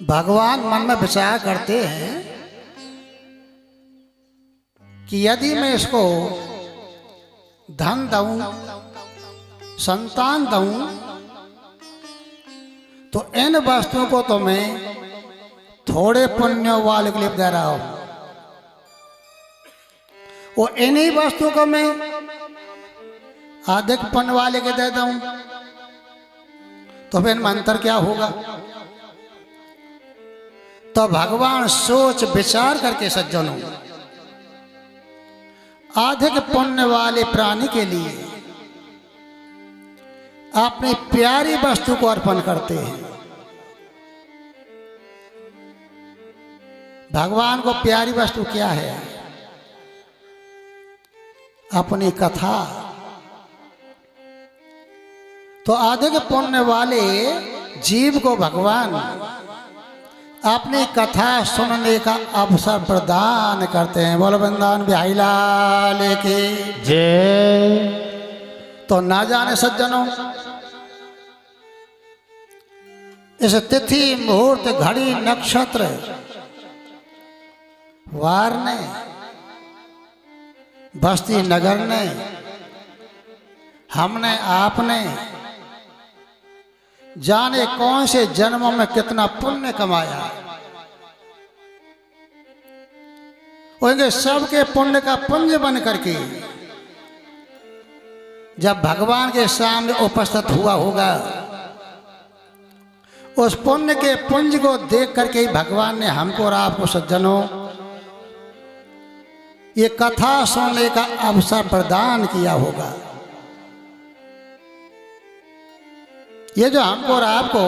भगवान मन में विचार करते हैं कि यदि मैं इसको धन दूं, संतान दूं, तो इन वस्तुओं को तो मैं थोड़े पुण्य वाले के लिए दे रहा हूं, वो इन्हीं वस्तुओं को मैं अधिक पुण्य वाले के दे दूं तो फिर इनमें अंतर क्या होगा। तो भगवान सोच विचार करके सज्जनों अधिक पुण्य वाले प्राणी के लिए अपनी प्यारी वस्तु को अर्पण करते हैं। भगवान को प्यारी वस्तु क्या है? अपनी कथा। तो अधिक पुण्य वाले जीव को भगवान अपनी कथा सुनने का अवसर प्रदान करते हैं। बोलो वृंदावन बिहारी लाल की जय। तो ना जाने सज्जनों इस तिथि मुहूर्त घड़ी नक्षत्र वार ने बस्ती नगर ने हमने आपने जाने कौन से जन्मों में कितना पुण्य कमाया, उनके सबके पुण्य का पुंज बन करके जब भगवान के सामने उपस्थित हुआ होगा, उस पुण्य के पुंज को देख करके ही भगवान ने हमको और आपको सज्जनों ये कथा सुनने का अवसर प्रदान किया होगा। ये जो हमको और आपको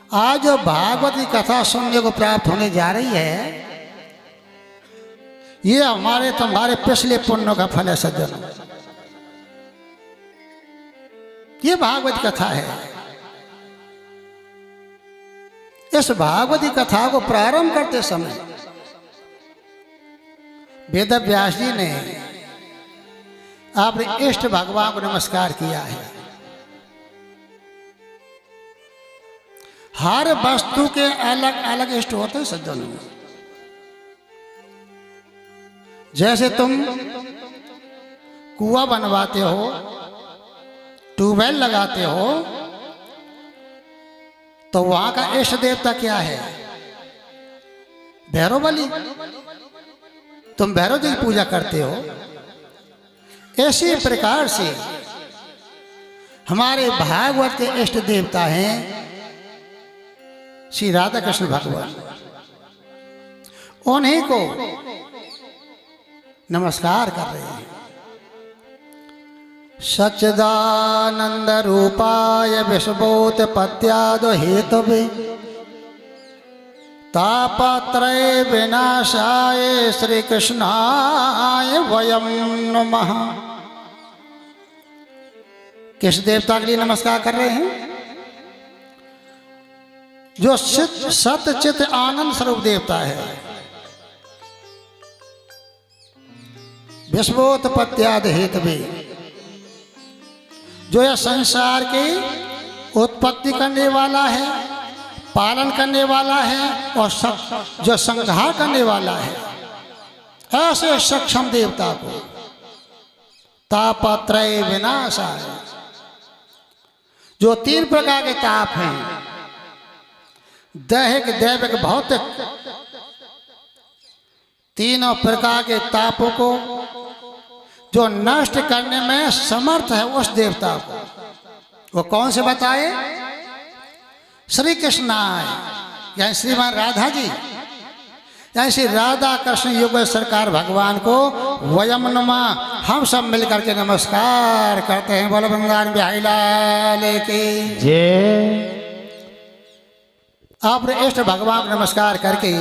आज जो भागवत की कथा सुनने को प्राप्त होने जा रही है, ये हमारे तुम्हारे पिछले पुण्यों का फल है सज्जनों। ये भागवत कथा है। इस भागवती कथा को प्रारंभ करते समय वेद व्यास जी ने अपने इष्ट भगवान को नमस्कार किया है। हर वस्तु के अलग अलग इष्ट होते हैं सज्जनों। जैसे तुम कुआं बनवाते हो, ट्यूबवेल लगाते हो, तो वहां का इष्ट देवता क्या है? भैरव बलि। तुम भैरव जी की पूजा करते हो। इसी प्रकार से हमारे भागवत के इष्ट देवता हैं श्री राधा कृष्ण भगवान। उन्हीं को नमस्कार कर रहे हैं। सच्चिदानंद रूपाय विश्वोत्पत्त्यादि हेतवे तापत्रय विनाशाय श्री कृष्णाय वयं नमः। किस देवता के लिए नमस्कार कर रहे हैं? जो सत चित आनंद स्वरूप देवता है। विश्वोत्पत्त्यादि हेतवे, जो यह संसार की उत्पत्ति करने वाला है, पालन करने वाला है और जो संहार करने वाला है, ऐसे सक्षम देवता को तापत्रय विनाशाय, जो 3 प्रकार के ताप हैं, दैहिक दैविक भौतिक, तीनों प्रकार के तापों को जो नष्ट करने में समर्थ है, उस देवता को वो कौन से बताए? श्री कृष्णाय, यानी श्रीमान राधा जी, यानी श्री राधा कृष्ण युग सरकार भगवान को वयम नमः हम सब मिलकर के नमस्कार करते हैं। बोलो वृंदावन बिहारी लाल की जय। अपने इष्ट भगवान को नमस्कार करके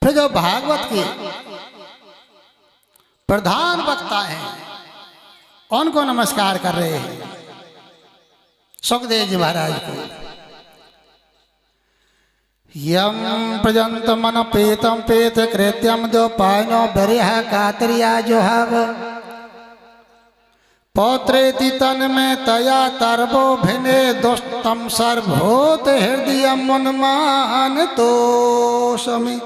फिर जो भागवत के प्रधान वक्ता हैं उनको नमस्कार कर रहे हैं। सुखदेव जी महाराज को यम प्रजंत मन पेतम पेत कृत्यम दो पायनो बरिहा कातरिया जो हव पौत्रेति तन में तया तरबो भिने दोस्तम सर्वभूत हृदय मनमान तो समी।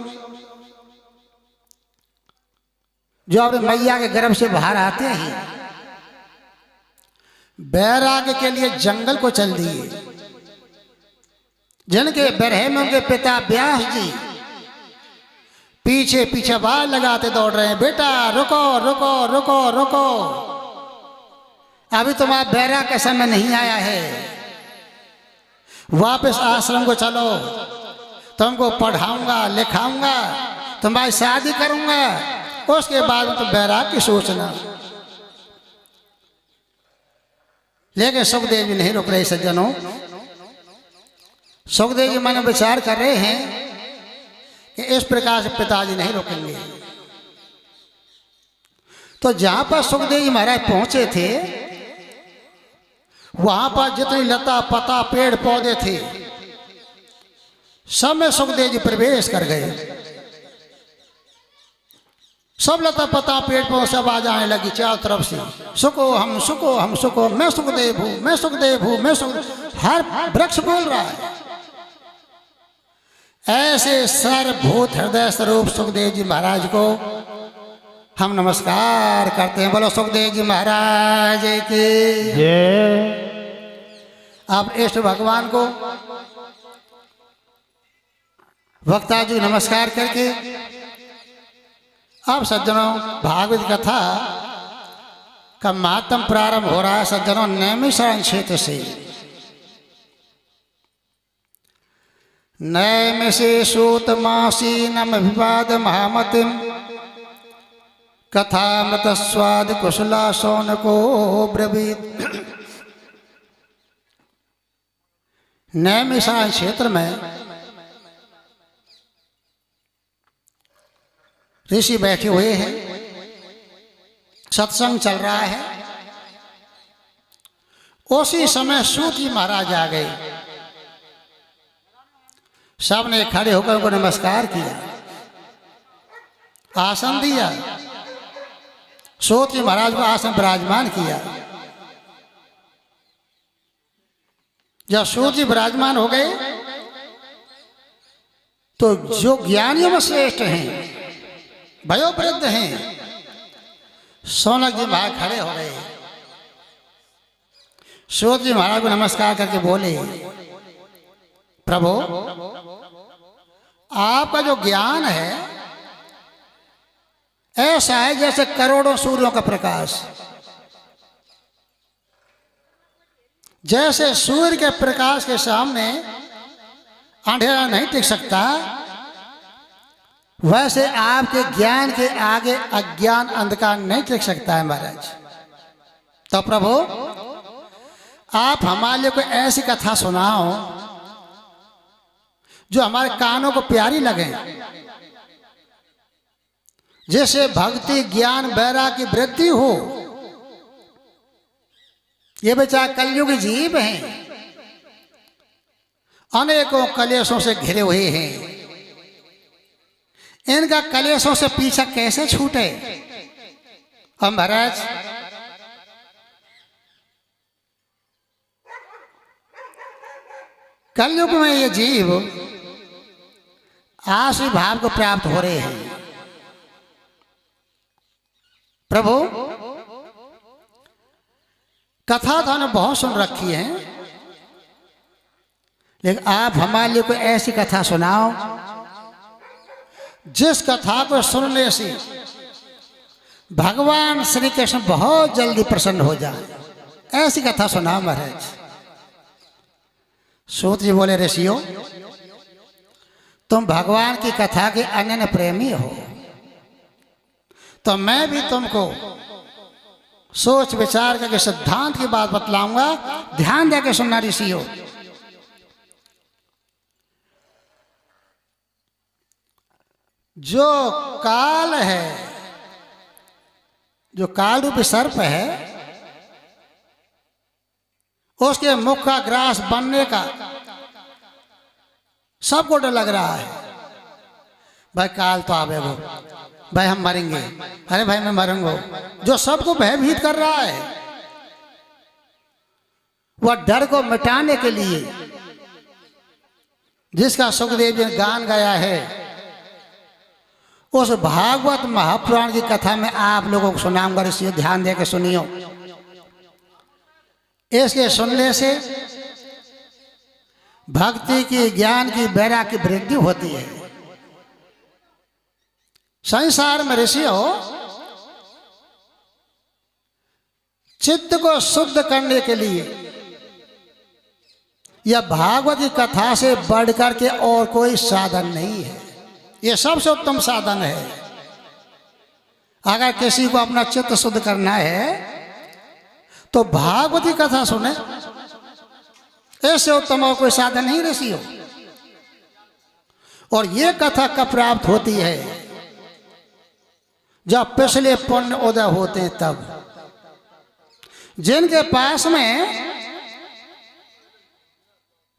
जो अपने मैया के गर्भ से बाहर आते हैं, बैराग्य के लिए जंगल को चल दिए। जिनके बरहमों के पिता व्यास जी पीछे पीछे बाल लगाते दौड़ रहे हैं, बेटा रुको रुको रुको रुको, अभी तुम्हारा बैराग का समय नहीं आया है, वापस आश्रम को चलो, तुमको पढ़ाऊंगा लिखाऊंगा, तुम्हारी शादी करूंगा, उसके बाद में तुम बैराग की सोचना। लेकिन सुखदेव जी नहीं रुक रहे सज्जनों। सुखदेव जी मन विचार कर रहे हैं कि इस प्रकार से पिताजी नहीं रुकेंगे। तो जहां पर सुखदेव जी महाराज पहुंचे थे, वहां पर जितनी लता पता पेड़ पौधे थे, सब में सुखदेव जी प्रवेश कर गए। सब लता पता पेड़ पौधे सब आवाज आने लगी चारों तरफ से, सुको हम सुको हम सुको, मैं सुखदेव हूं मैं सुखदेव हूं मैं सुखदेव। हर वृक्ष बोल रहा है। ऐसे सर्वभूत हृदय स्वरूप सुखदेव जी महाराज को हम नमस्कार करते हैं। बोलो सुखदेव जी महाराज की जय। आप इष्ट भगवान को वक्ता जी नमस्कार करके अब सज्जनों भागवत कथा का महात्म प्रारंभ हो रहा है सज्जनों नैमिषारण्य क्षेत्र से। नैमिषे सूतमासीनम विवाद महामतिम कथामृत स्वाद कुशला शौनको ब्रवीत। नैमिषारण्य क्षेत्र में ऋषि बैठे हुए हैं, सत्संग चल रहा है। उसी समय सूत जी महाराज आ गए। सबने खड़े होकर उनको नमस्कार किया, आसन दिया, सूत जी महाराज को आसन विराजमान किया। जब सूत जी विराजमान हो गए तो जो ज्ञानियों में श्रेष्ठ हैं, वयोवृद्ध हैं, सौनक जी महाराज खड़े हो गए। सूत जी महाराज को नमस्कार करके बोले, प्रभु आपका जो ज्ञान है ऐसा है जैसे करोड़ों सूर्यों का प्रकाश। जैसे सूर्य के प्रकाश के सामने अंधेरा नहीं टिक सकता, वैसे आपके ज्ञान के आगे अज्ञान अंधकार नहीं टिक सकता है महाराज। तो प्रभु आप हमारे लिए कोई ऐसी कथा सुनाओ जो हमारे कानों को प्यारी लगे, जैसे भक्ति ज्ञान वैराग्य की वृद्धि हो। ये बेचारे कलयुग जीव हैं, अनेकों कलेशों से घिरे हुए हैं। इनका कलेशों से पीछा कैसे छूटे। हम महाराज कलयुग में ये जीव आसुरी भाव को प्राप्त हो रहे हैं। प्रभु कथा तो हमने बहुत सुन रखी है, लेकिन आप हमारे लिए कोई ऐसी कथा सुनाओ जिस कथा को सुनने से भगवान श्री कृष्ण बहुत जल्दी प्रसन्न हो जाए। ऐसी कथा सुनाओ महाराज। सूत जी बोले, ऋषियों तुम भगवान की कथा के अनन्य प्रेमी हो, तो मैं भी तुमको सोच विचार करके सिद्धांत की बात बतलाऊंगा, ध्यान देकर सुनना ऋषियों। जो काल है, जो काल रूपी सर्प है, उसके मुख का ग्रास बनने का सबको डर लग रहा है। भाई काल तो आवे वो, भाई हम मरेंगे, अरे भाई मैं मरूंगा, जो सबको भयभीत कर रहा है। वह डर को मिटाने के लिए जिसका सुखदेव जी ने गान गाया है, उस भागवत महापुराण की कथा में आप लोगों को सुनाऊंगा। इसे ध्यान दे के सुनियो। इसके सुनने से भक्ति की, ज्ञान की, वैराग्य की वृद्धि होती है। संसार में ऋषियों चित्त को शुद्ध करने के लिए यह भागवत की कथा से बढ़कर के और कोई साधन नहीं है। यह सबसे उत्तम साधन है। अगर किसी को अपना चित्त शुद्ध करना है तो भागवत की कथा सुने, ऐसे उत्तम और कोई साधन नहीं ऋषियों। और यह कथा कब प्राप्त होती है? जब पिछले पुण्य उदय होते हैं तब। जिनके पास में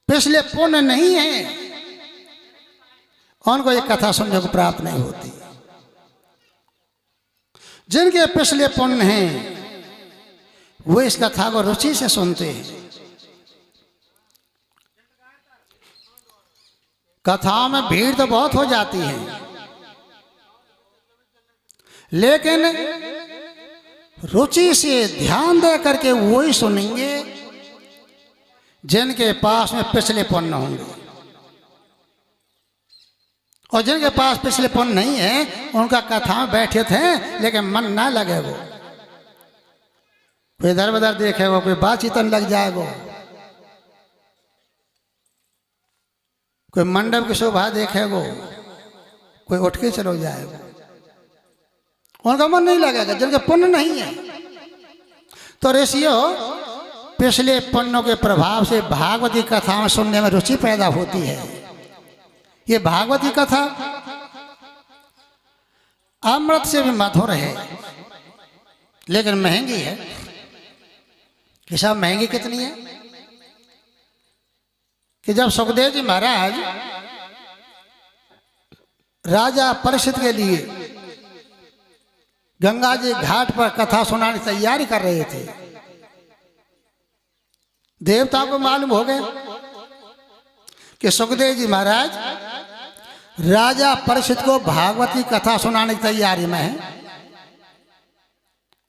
पिछले पुण्य नहीं है उनको ये कथा सुनने को प्राप्त नहीं होती। जिनके पिछले पुण्य हैं वो इस कथा को रुचि से सुनते हैं। कथाओं में भीड़ तो बहुत हो जाती है, लेकिन रुचि से ध्यान दे करके वही सुनेंगे जिनके पास में पिछले पुण्य होंगे। और जिनके पास पिछले पुण्य नहीं है उनका कथा में बैठे थे लेकिन मन ना लगे, वो कोई इधर उधर देखेगा, कोई बातचीत लग जाएगा, कोई मंडप की शोभा देखेगा, कोई उठ के चलो जाएगा, उनका मन नहीं लगेगा जिनके पुण्य नहीं है। तो ऋषियों पिछले पुण्यों के प्रभाव से भागवती कथाएं सुनने में रुचि पैदा होती है। ये भागवती कथा अमृत से भी मधुर है, लेकिन महंगी है। कि साहब महंगी कितनी है? कि जब सुखदेव जी महाराज राजा परीक्षित के लिए गंगा जी घाट पर कथा सुनाने की तैयारी कर रहे थे, देवताओं को मालूम हो गए कि सुखदेव जी महाराज राजा परीक्षित को भागवती कथा सुनाने की तैयारी में है।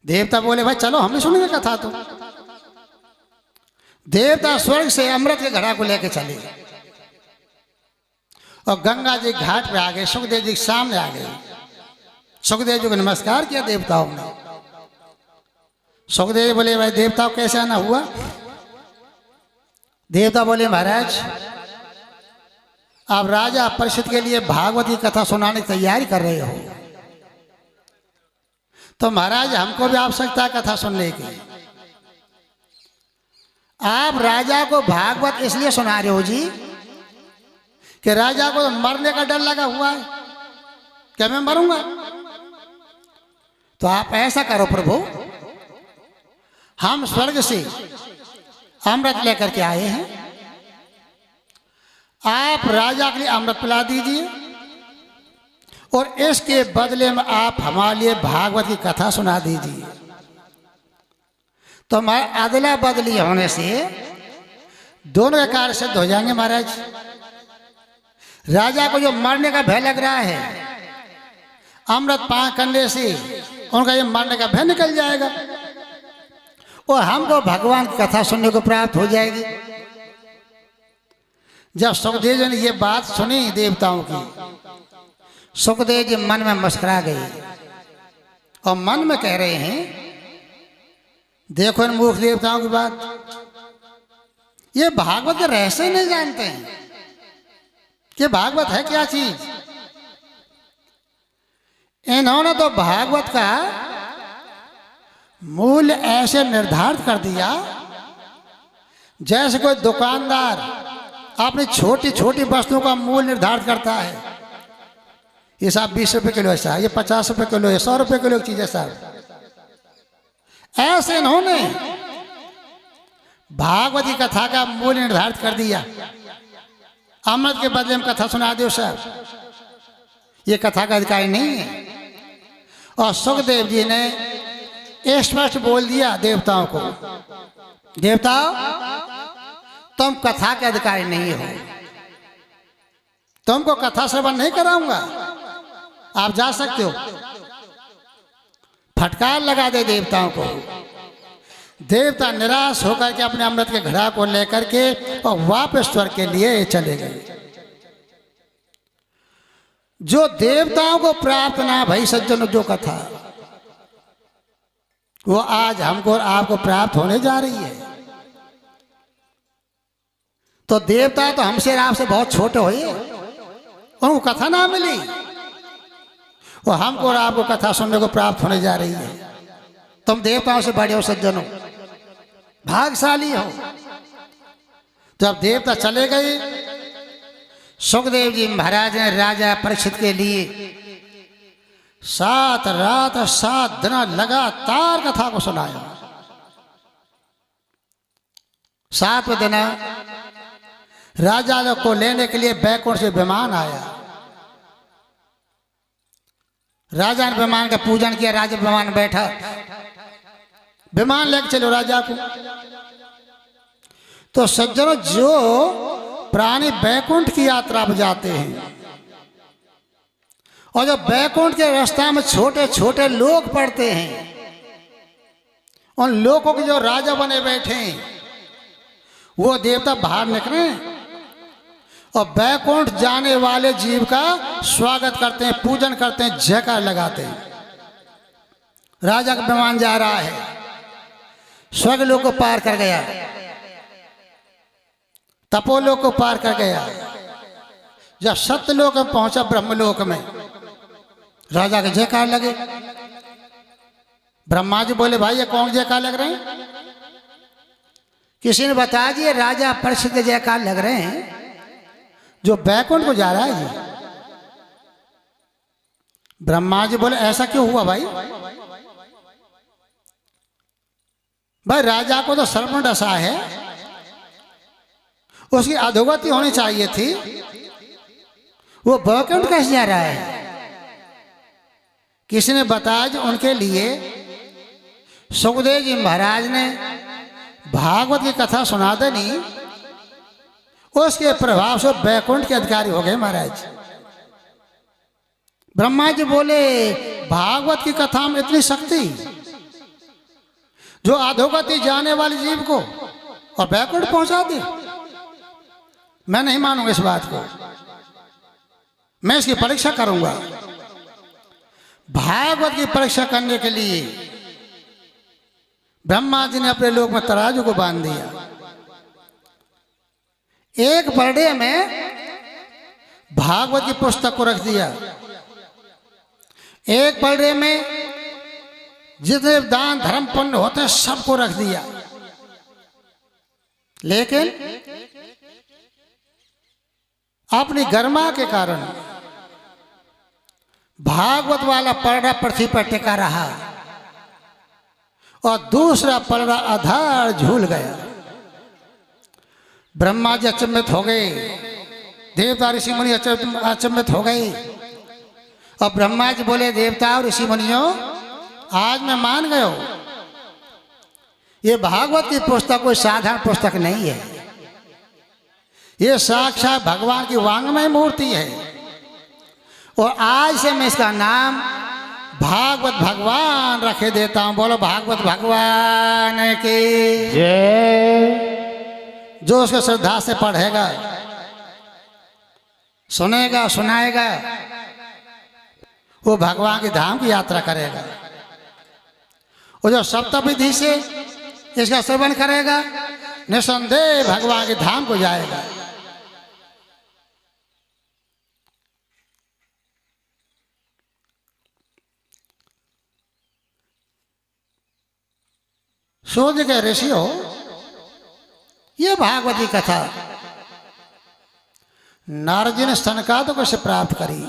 देवता बोले भाई चलो हम भी सुनेंगे कथा। तो देवता स्वर्ग से अमृत के घड़ा को लेकर चले और गंगा जी घाट पे आ गए, सुखदेव जी के सामने आ गए। सुखदेव जी को नमस्कार किया देवताओं ने। सुखदेव बोले भाई देवताओं कैसे आना हुआ? देवता बोले महाराज आप राजा परीक्षित के लिए भागवती कथा सुनाने की तैयारी कर रहे हो, तो महाराज हमको भी आवश्यकता है कथा सुनने की। आप राजा को भागवत इसलिए सुना रहे हो जी कि राजा को मरने का डर लगा हुआ है, क्या मैं मरूंगा? तो आप ऐसा करो प्रभु, हम स्वर्ग से अमृत लेकर के आए हैं, आप राजा के लिए अमृत पिला दीजिए और इसके बदले में आप हमारे लिए भागवत की कथा सुना दीजिए। तो हमारे अदला बदली होने से दोनों के कार्य सिद्ध हो जाएंगे महाराज। राजा को जो मरने का भय लग रहा है, अमृत पान करने से उनका ये मरने का भय निकल जाएगा और हमको भगवान की कथा सुनने को प्राप्त हो जाएगी। जब सुखदेव जी ने ये बात सुनी देवताओं की, सुखदेव जी मन में मुस्कुरा गए और मन में कह रहे हैं देखो इन मूर्ख देवताओं की बात, ये भागवत के रहस्य नहीं जानते हैं कि भागवत है क्या चीज। इन्होंने तो भागवत का मूल्य ऐसे निर्धारित कर दिया जैसे कोई दुकानदार अपनी छोटी छोटी वस्तुओं का मूल्य निर्धारित करता है। ये साहब 20 रुपए किलो है, साहब ये 50 रुपए किलो है, 100 रुपए किलो की चीज है साहब। ऐसे इन्होंने भागवती कथा का मूल्य निर्धारित कर दिया। अमृत के बदले में कथा सुना दो साहब, ये कथा का अधिकारी नहीं है। और सुखदेव जी ने स्पष्ट बोल दिया देवताओं को देवता तुम कथा के अधिकारी नहीं हो, तुमको कथा श्रवण नहीं कराऊंगा, आप जा सकते हो। फटकार लगा दे देवताओं को। देवता निराश होकर के अपने अमृत के घड़ा को लेकर के और वापस स्वर्ग के लिए चले गए। जो देवताओं को प्राप्त ना भई सज्जन जो कथा, वो आज हमको और आपको प्राप्त होने जा रही है। तो देवता तो हमसे और आपसे बहुत छोटे हुए, उनको कथा ना मिली, वो हमको और आपको कथा सुनने को प्राप्त होने जा रही है। तुम देवताओं से बड़े हो सज्जनों, भाग्यशाली हो। जब देवता चले गए, सुखदेव जी महाराज ने राजा परीक्षित के लिए 7 रात 7 दिन लगातार कथा को सुनाया। 7वें दिन राजा लोग को लेने के लिए बैकुंठ से विमान आया। राजा ने विमान का पूजन किया, राजा विमान बैठा, विमान लेके चलो राजा को। तो सज्जनों, जो प्राणी बैकुंठ की यात्रा पर जाते हैं और जो बैकुंठ के रास्ता में छोटे छोटे लोग पड़ते हैं, उन लोगों के जो राजा बने बैठे हैं, वो देवता बाहर निकले और बैकुंठ जाने वाले जीव का स्वागत करते हैं, पूजन करते हैं, जयकार लगाते हैं। राजा का विमान जा रहा है, स्वर्ग लोक को पार कर गया, तपोलोक को पार कर गया। जब सत्यलोक में पहुंचा, ब्रह्मलोक में, राजा के जयकार लगे। ब्रह्मा जी बोले, भाई ये कौन जयकार लग रहे हैं? किसी ने बता दिया, राजा परीक्षित के जयकार लग रहे हैं, जो बैकुंठ को जा रहा है जी। ब्रह्मा जी बोले, ऐसा क्यों हुआ भाई? भाई राजा को तो सर्प डसा है, उसकी अधोगति होनी चाहिए थी, वो बैकुंठ कैसे जा रहा है? किसी ने बताया जो उनके लिए सुखदेव जी महाराज ने भागवत की कथा सुना देनी, उसके प्रभाव से बैकुंठ के अधिकारी हो गए महाराज। ब्रह्मा जी बोले, भागवत की कथा में इतनी शक्ति, जो अधोगति जाने वाले जीव को और बैकुंठ पहुंचा दे, मैं नहीं मानूंगा इस बात को, मैं इसकी परीक्षा करूंगा। भागवत की परीक्षा करने के लिए ब्रह्मा जी ने अपने लोक में तराजू को बांध दिया। एक परडे में भागवत की पुस्तक को रख दिया, एक परडे में जितने दान धर्म पुण्य होते हैं सबको रख दिया। लेकिन अपनी गरिमा के कारण भागवत वाला परड़ा पृथ्वी पर टिका रहा और दूसरा परड़ा आधार झूल गया। ब्रह्मा जी अचंभित हो गए, देवता ऋषि मुनि अचंभित हो गए। और ब्रह्मा जी बोले, देवता और ऋषि मुनियों, आज मैं मान गया हूं, ये भागवत की पुस्तक कोई साधारण पुस्तक नहीं है, ये साक्षात भगवान की वांग्मय मूर्ति है। और आज से मैं इसका नाम भागवत भगवान रखे देता हूं। बोलो भागवत भगवान की जय। जो उसको श्रद्धा से पढ़ेगा, सुनेगा, सुनाएगा, वो भगवान की धाम की यात्रा करेगा। और जो सप्तविधि से इसका श्रवण करेगा, निसंदेह भगवान के धाम को जाएगा। सूर्य के ऋषि हो, ये भागवती कथा नारद जी ने सनकादिक से प्राप्त करी।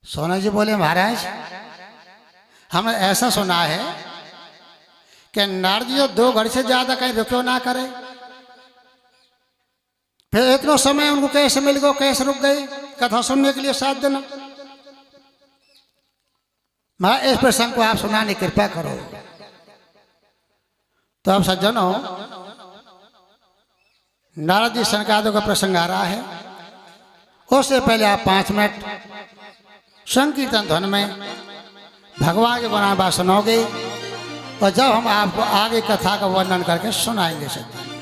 सोना जी बोले, महाराज हमें ऐसा सुना है कि नारद जी 2 घड़ी से ज्यादा कहीं रुको ना करे, फिर इतना समय उनको कैसे मिल गया, कैसे रुक गए कथा सुनने के लिए 7 दिन? महाराज इस प्रसंग को आप सुनाने की कृपा करो। तो अब सज्जनों, नारद जी सनकादिक का प्रसंग आ रहा है। उससे पहले आप 5 मिनट संकीर्तन ध्वन में भगवान के गुणान बात सुनोगे और जब हम आपको आगे कथा का वर्णन करके सुनाएंगे सज्जन।